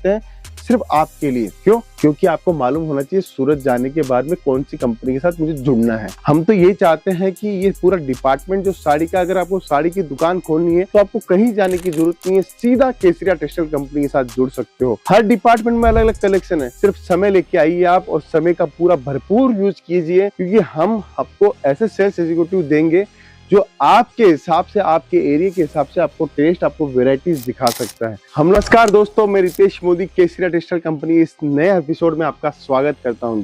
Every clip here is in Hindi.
आते हैं सिर्फ आपके लिए। क्यों? क्योंकि आपको मालूम होना चाहिए सूरत जाने के बाद में कौन सी कंपनी के साथ मुझे जुड़ना है। हम तो ये चाहते हैं कि ये पूरा डिपार्टमेंट जो साड़ी का, अगर आपको साड़ी की दुकान खोलनी है तो आपको कहीं जाने की जरूरत नहीं है, सीधा केसरिया टेक्सटाइल कंपनी के साथ जुड़ सकते हो। हर डिपार्टमेंट में अलग अलग कलेक्शन है, सिर्फ समय लेके आइए आप और समय का पूरा भरपूर यूज कीजिए, क्योंकि हम आपको ऐसे सेल्स एग्जीक्यूटिव देंगे जो आपके हिसाब से, आपके एरिया के हिसाब से आपको टेस्ट, आपको वेराइटीज दिखा सकता है। नमस्कार दोस्तों, मैं रितेश मोदी केसरिया टेक्सटाइल कंपनी इस नए एपिसोड में आपका स्वागत करता हूं।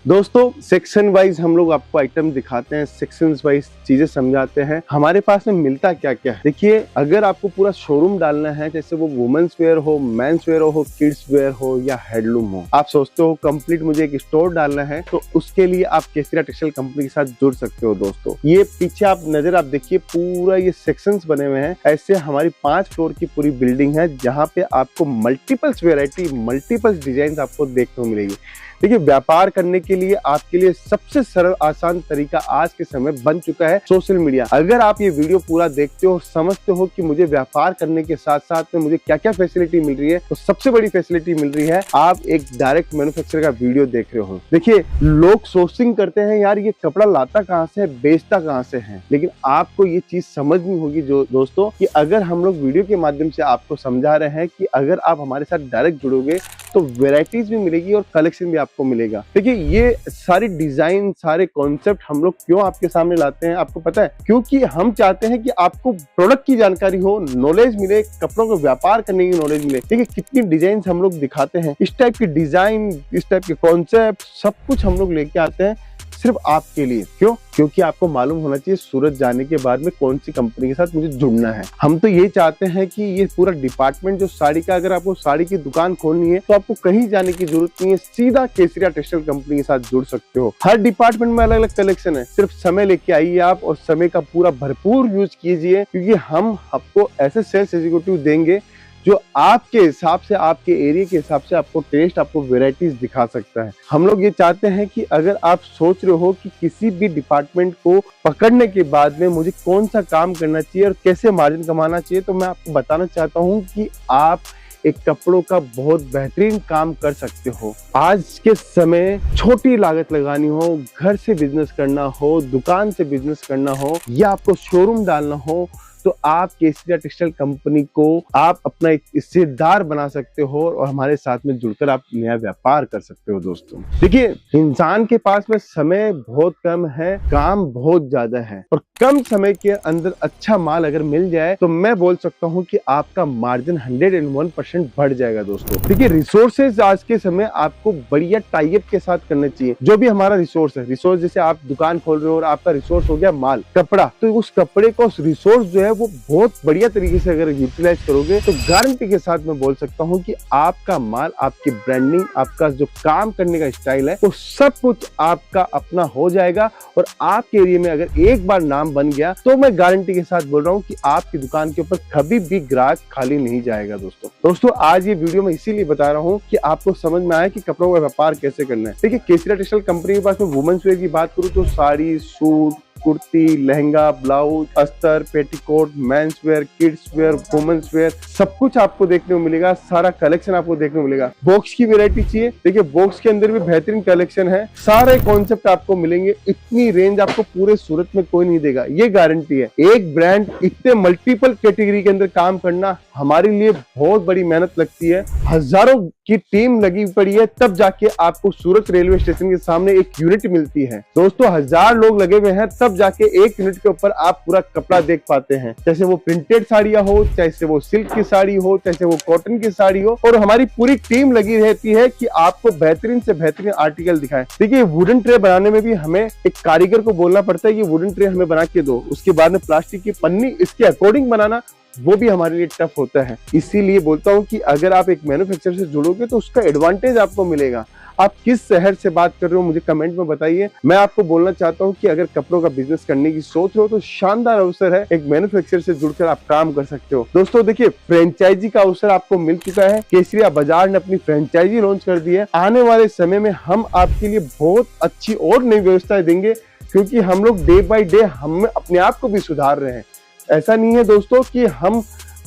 दोस्तों सेक्शन वाइज हम लोग आपको आइटम दिखाते हैं, सेक्शन वाइज चीजें समझाते हैं हमारे पास में मिलता क्या क्या है। देखिए, अगर आपको पूरा शोरूम डालना है, जैसे वो वुमेन्स वेयर हो, मेंस वेयर हो, किड्स वेयर हो या हैंडलूम हो, आप सोचते हो कंप्लीट मुझे एक स्टोर डालना है, तो उसके लिए आप केसरिया टेक्सटाइल कंपनी के साथ जुड़ सकते हो। दोस्तों ये पीछे आप नजर आप देखिए, पूरा ये सेक्शंस बने हुए हैं। ऐसे हमारी 5 फ्लोर की पूरी बिल्डिंग है, जहाँ पे आपको मल्टीपल्स वेराइटी, मल्टीपल्स डिजाइन आपको देखने को मिलेगी। देखिए, व्यापार करने के लिए आपके लिए सबसे सरल आसान तरीका आज के समय बन चुका है सोशल मीडिया। अगर आप ये वीडियो पूरा देखते हो, समझते हो कि मुझे व्यापार करने के साथ साथ में मुझे क्या क्या फैसिलिटी मिल रही है, तो सबसे बड़ी फैसिलिटी मिल रही है, आप एक डायरेक्ट मैन्युफैक्चरर का वीडियो देख रहे हो। देखिए, लोग सोर्सिंग करते हैं, यार ये कपड़ा लाता कहाँ से है, बेचता कहाँ से है, लेकिन आपको ये चीज समझनी होगी जो दोस्तों, कि अगर हम लोग वीडियो के माध्यम से आपको समझा रहे हैं कि अगर आप हमारे साथ डायरेक्ट जुड़ोगे तो वेराइटीज भी मिलेगी और कलेक्शन भी आपको मिलेगा। देखिए, ये सारी डिजाइन, सारे कॉन्सेप्ट हम लोग क्यों आपके सामने लाते हैं, आपको पता है? क्योंकि हम चाहते हैं कि आपको प्रोडक्ट की जानकारी हो, नॉलेज मिले, कपड़ों को व्यापार करने की नॉलेज मिले। देखिए, कितनी डिजाइन हम लोग दिखाते हैं, इस टाइप की डिजाइन, इस टाइप के कॉन्सेप्ट, सब कुछ हम लोग लेके आते हैं सिर्फ आपके लिए। क्यों? क्योंकि आपको मालूम होना चाहिए सूरत जाने के बाद में कौन सी कंपनी के साथ मुझे जुड़ना है। हम तो ये चाहते हैं कि ये पूरा डिपार्टमेंट जो साड़ी का, अगर आपको साड़ी की दुकान खोलनी है तो आपको कहीं जाने की जरूरत नहीं है, सीधा केसरिया टेक्सटाइल कंपनी के साथ जुड़ सकते हो। हर डिपार्टमेंट में अलग अलग कलेक्शन है, सिर्फ समय लेके आइए आप और समय का पूरा भरपूर यूज कीजिए, क्योंकि हम आपको ऐसे सेल्स एग्जीक्यूटिव देंगे जो आपके हिसाब से, आपके एरिया के हिसाब से आपको टेस्ट, आपको वेराइटीज दिखा सकता है। हम लोग ये चाहते हैं कि अगर आप सोच रहे हो कि किसी भी डिपार्टमेंट को पकड़ने के बाद में मुझे कौन सा काम करना चाहिए और कैसे मार्जिन कमाना चाहिए, तो मैं आपको बताना चाहता हूँ कि आप एक कपड़ों का बहुत बेहतरीन काम कर सकते हो। आज के समय छोटी लागत लगानी हो, घर से बिजनेस करना हो, दुकान से बिजनेस करना हो, या आपको शोरूम डालना हो, तो आप केसरिया टेक्सटाइल कंपनी को आप अपना एक हिस्सेदार बना सकते हो और हमारे साथ में जुड़कर आप नया व्यापार कर सकते हो। दोस्तों देखिए, इंसान के पास में समय बहुत कम है, काम बहुत ज्यादा है, और कम समय के अंदर अच्छा माल अगर मिल जाए तो मैं बोल सकता हूं कि आपका मार्जिन 101% बढ़ जाएगा। दोस्तों देखिए, रिसोर्सेज आज के समय आपको बढ़िया टाइप के साथ करने चाहिए। जो भी हमारा रिसोर्स है, रिसोर्स जैसे आप दुकान खोल रहे हो और आपका रिसोर्स हो गया माल, कपड़ा, तो उस कपड़े को, उस रिसोर्स जो है वो बहुत बढ़िया तरीके से अगर यूटिलाइज करोगे तो गारंटी के साथ मैं बोल सकता हूं कि आपका माल, आपकी ब्रांडिंग, आपका जो काम करने का स्टाइल है, वो सब कुछ आपका अपना हो जाएगा। और आपके एरिया में अगर एक बार नाम बन गया तो मैं गारंटी के साथ बोल रहा हूं कि आपकी दुकान के ऊपर कभी भी ग्राहक खाली नहीं जाएगा। दोस्तों आज ये वीडियो मैं इसीलिए बता रहा हूं कि आपको समझ में आए कि कपड़ों का व्यापार कैसे करना है। देखिए, केसरिया टेक्सटाइल कंपनी के पास में वुमेन्स वेयर की बात करूं तो साड़ी, सूट, कुर्ती, लहंगा, ब्लाउज, अस्तर, petticoat, men's wear, kids wear, women's wear, सब कुछ आपको देखने को मिलेगा। सारा कलेक्शन आपको देखने को मिलेगा। बॉक्स की वैरायटी चाहिए, देखिए बॉक्स के अंदर भी बेहतरीन कलेक्शन है, सारे कॉन्सेप्ट आपको मिलेंगे। इतनी रेंज आपको पूरे सूरत में कोई नहीं देगा, ये गारंटी है। एक ब्रांड इतने मल्टीपल कैटेगरी के अंदर काम करना हमारे लिए बहुत बड़ी मेहनत लगती है, हजारों की टीम लगी पड़ी है, तब जाके आपको सूरत रेलवे स्टेशन के सामने एक यूनिट मिलती है। दोस्तों 1000 लोग लगे हुए हैं, तब जाके एक यूनिट के ऊपर आप पूरा कपड़ा देख पाते हैं, चाहे वो प्रिंटेड साड़ियां हो, चाहे वो सिल्क की साड़ी हो, चाहे वो कॉटन की साड़ी हो, और हमारी पूरी टीम लगी रहती है कि आपको बेहतरीन से बेहतरीन आर्टिकल दिखाएं। देखिए, वुडन ट्रे बनाने में भी हमें एक कारीगर को बोलना पड़ता है कि वुडन ट्रे हमें बना के दो, उसके बाद में प्लास्टिक की पन्नी इसके अकॉर्डिंग बनाना, वो भी हमारे लिए टफ होता है। इसीलिए बोलता हूँ कि अगर आप एक मैन्युफैक्चरर से जुड़ोगे तो उसका एडवांटेज आपको मिलेगा। आप किस शहर से बात कर रहे हो मुझे कमेंट में बताइए। मैं आपको बोलना चाहता हूं कि अगर कपड़ों का बिजनेस करने की सोच रहे हो तो शानदार अवसर है, एक मैन्युफैक्चरर से जुड़कर आप काम कर सकते हो। दोस्तों देखिए, फ्रेंचाइजी का अवसर आपको मिल चुका है, केसरिया बाजार ने अपनी फ्रेंचाइजी लॉन्च कर दी है। आने वाले समय में हम आपके लिए बहुत अच्छी और नई व्यवस्थाएं देंगे, क्योंकि हम लोग डे बाय डे हम अपने आप को भी सुधार रहे हैं। ऐसा नहीं है दोस्तों कि हम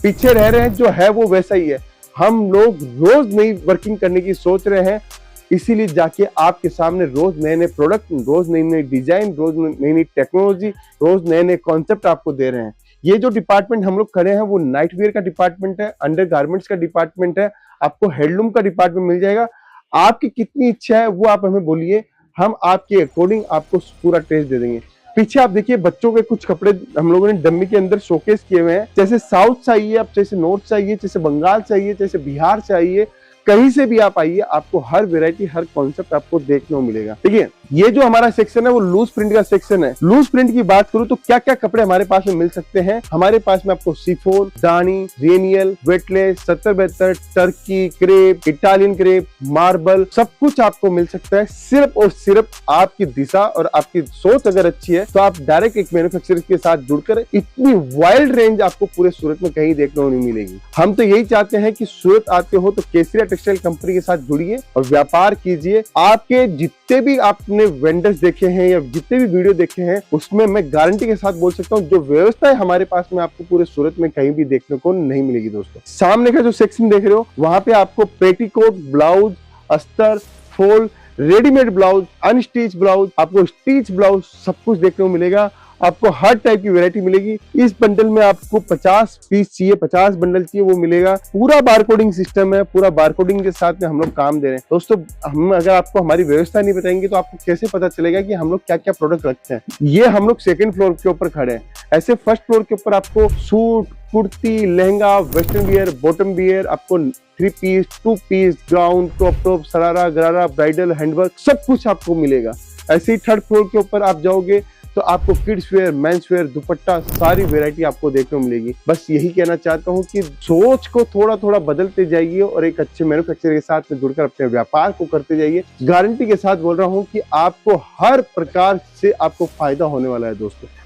पीछे रह रहे हैं, जो है वो वैसा ही है। हम लोग रोज नई वर्किंग करने की सोच रहे हैं, इसीलिए जाके आपके सामने रोज नए नए प्रोडक्ट, रोज नई नई डिजाइन, रोज नई नई टेक्नोलॉजी, रोज नए नए कॉन्सेप्ट आपको दे रहे हैं। ये जो डिपार्टमेंट हम लोग खड़े हैं वो नाइट वेयर का डिपार्टमेंट है, अंडर गारमेंट्स का डिपार्टमेंट है, आपको हैंडलूम का डिपार्टमेंट मिल जाएगा। आपकी कितनी इच्छा है वो आप हमें बोलिए, हम आपके अकॉर्डिंग आपको पूरा टेस्ट दे देंगे। पीछे आप देखिए बच्चों के कुछ कपड़े हम लोगों ने डम्मी के अंदर शोकेस किए हुए हैं। जैसे साउथ चाहिए, अब जैसे नॉर्थ चाहिए, जैसे बंगाल चाहिए, जैसे बिहार चाहिए, कहीं से भी आप आइए, आपको हर वैरायटी, हर कॉन्सेप्ट आपको देखने को मिलेगा। देखिए ये जो हमारा सेक्शन है वो लूज प्रिंट का सेक्शन है। लूज प्रिंट की बात करूं तो क्या क्या कपड़े हमारे पास में मिल सकते हैं। हमारे पास में आपको शिफॉन, दानी, रेनियल, weightless, 70-72, Turkey, crepe, Italian crepe, marble, सब कुछ आपको मिल सकता है। सिर्फ और सिर्फ आपकी दिशा और आपकी सोच अगर अच्छी है तो आप डायरेक्ट एक मैन्युफैक्चरर के साथ जुड़कर इतनी वाइल्ड रेंज आपको पूरे सूरत में कहीं देखने को नहीं मिलेगी। हम तो यही चाहते हैं कि सूरत आते हो तो केसरिया टेक्सटाइल कंपनी के साथ जुड़िए और व्यापार कीजिए। आपके जितने भी आपने वेंडर्स देखे हैं या जितने भी वीडियो देखे हैं उसमें मैं गारंटी के साथ बोल सकता हूं जो व्यवस्था है हमारे पास में आपको पूरे सूरत में कहीं भी देखने को नहीं मिलेगी। दोस्तों सामने का जो सेक्शन देख रहे हो वहां पे आपको पेटीकोट, ब्लाउज, अस्तर, fall, readymade blouse, unstitch blouse, आपको स्टिच ब्लाउज सब कुछ देखने को मिलेगा। आपको हर टाइप की वैरायटी मिलेगी। इस बंडल में आपको 50 पीस चाहिए, 50 बंडल चाहिए वो मिलेगा। पूरा बारकोडिंग सिस्टम है, पूरा बारकोडिंग के साथ में हम लोग काम दे रहे हैं। दोस्तों हम अगर आपको हमारी व्यवस्था नहीं बताएंगे तो आपको कैसे पता चलेगा कि हम लोग क्या क्या प्रोडक्ट रखते हैं। ये हम लोग सेकेंड फ्लोर के ऊपर खड़े हैं। ऐसे फर्स्ट फ्लोर के ऊपर आपको suit, kurti, lehenga, western wear, bottom wear, आपको 3 piece, 2 piece, gown, crop top, sharara, gharara, bridal, handwork सब कुछ आपको मिलेगा। ऐसे ही थर्ड फ्लोर के ऊपर आप जाओगे तो आपको किड्स वेयर, मेंस वेयर, दुपट्टा, सारी वैरायटी आपको देखने को मिलेगी। बस यही कहना चाहता हूँ कि सोच को थोड़ा थोड़ा बदलते जाइए और एक अच्छे मैन्युफैक्चरर के साथ में जुड़कर अपने व्यापार को करते जाइए। गारंटी के साथ बोल रहा हूँ कि आपको हर प्रकार से आपको फायदा होने वाला है।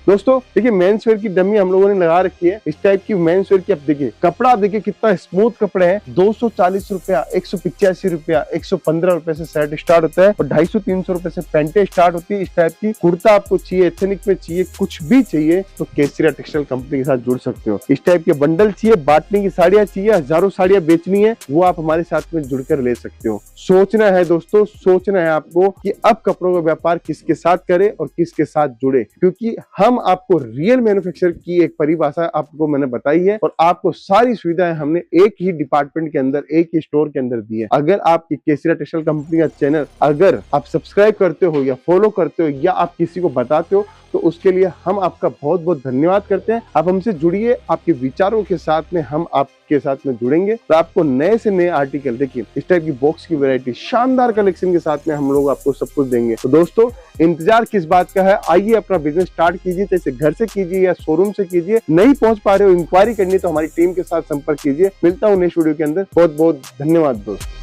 दोस्तों देखिए मेंस वेयर की डमी हम लोगों ने लगा रखी है। इस टाइप की मेंस वेयर की आप देखिए कपड़ा, आप देखिए कितना स्मूथ कपड़े हैं। 240 रुपया, 185 रुपया, 115 रुपए से शर्ट स्टार्ट होता है और 250-300 रुपए से पैंटे स्टार्ट होती है। इस टाइप की कुर्ता आपको चाहिए, एथनिक में चाहिए, कुछ भी चाहिए तो केसरिया टेक्सटाइल कंपनी के साथ जुड़ सकते हो। इस टाइप के बंडल चाहिए, बांटने की साड़ियां चाहिए, हजारों साड़ियां बेचनी है, वो आप हमारे साथ में जुड़कर ले सकते हो। सोचना है दोस्तों, सोचना है आपको कि अब कपड़ों का व्यापार किसके साथ करे और किसके साथ जुड़े, क्योंकि हम आपको रियल मैन्युफैक्चरर की एक परिभाषा आपको मैंने बताई है और आपको सारी सुविधाएं हमने एक ही डिपार्टमेंट के अंदर, एक ही स्टोर के अंदर दी है। अगर आपकी केसरिया टेक्सटाइल कंपनी का चैनल अगर आप सब्सक्राइब करते हो या फॉलो करते हो या आप किसी को बताते हो तो उसके लिए हम आपका बहुत बहुत धन्यवाद करते हैं। आप हमसे जुड़िए, आपके विचारों के साथ में हम आपके साथ में जुड़ेंगे और आपको नए से नए आर्टिकल, देखिए इस टाइप की बॉक्स की वैरायटी, शानदार कलेक्शन के साथ में हम लोग आपको सब कुछ देंगे। तो दोस्तों इंतजार किस बात का है, आइए अपना बिजनेस स्टार्ट कीजिए, जैसे घर से कीजिए या शोरूम से कीजिए। नहीं पहुंच पा रहे हो, इंक्वायरी करनी तो हमारी टीम के साथ संपर्क कीजिए। मिलता हूं नेक्स्ट वीडियो के अंदर। बहुत बहुत धन्यवाद दोस्तों।